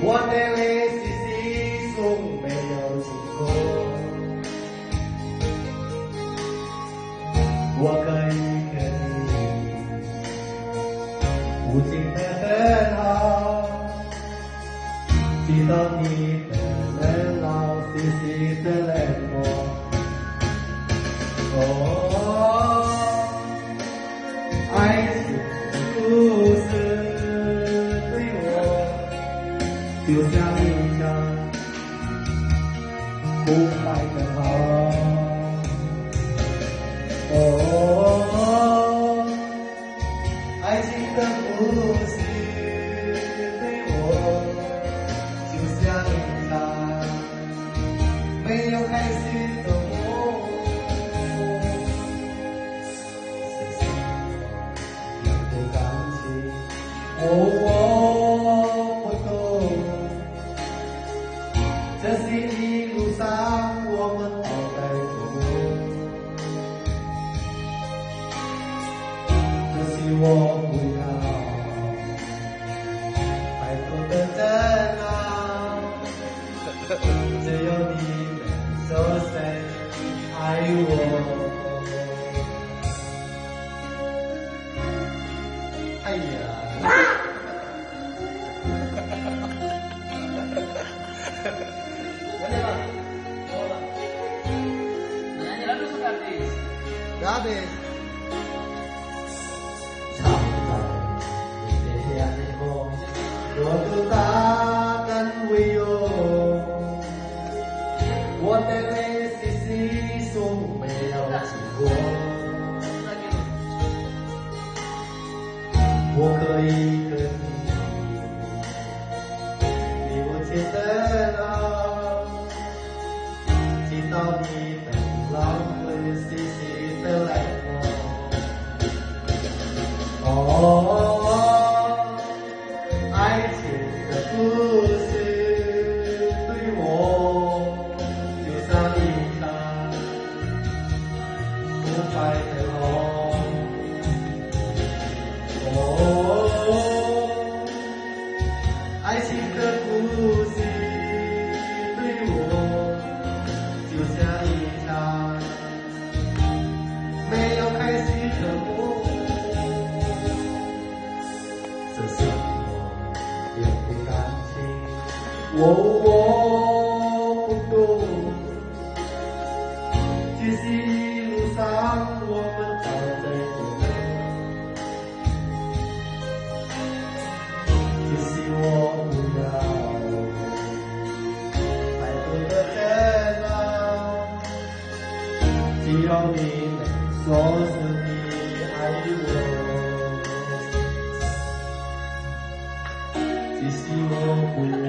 我的泪是始终没有停过，我可以跟你无尽的很好，直到你的冷老细细的冷漠。哦，爱情的故事对我就像一张空白的号。哦，爱情的故事对我就像一场没有开始的梦。我不懂，这是一路上我们都在走过，可惜我不要太多的争拗，只有你能说声爱我。哎呀！Grabe. 藏在你的黑暗里后，我的大敢为有，我的泪是始终没有停过，我可以跟你无尽的老，直到你的老会细细的来过。哦，爱情的故事对我就像一场不白的梦。哦，爱情的故事对我就像一场没有开始的梦。这是我有的感情，我不懂，只是一路上我们都在走，只是我不要太多的热闹，只要你能说出你爱我。只是我不要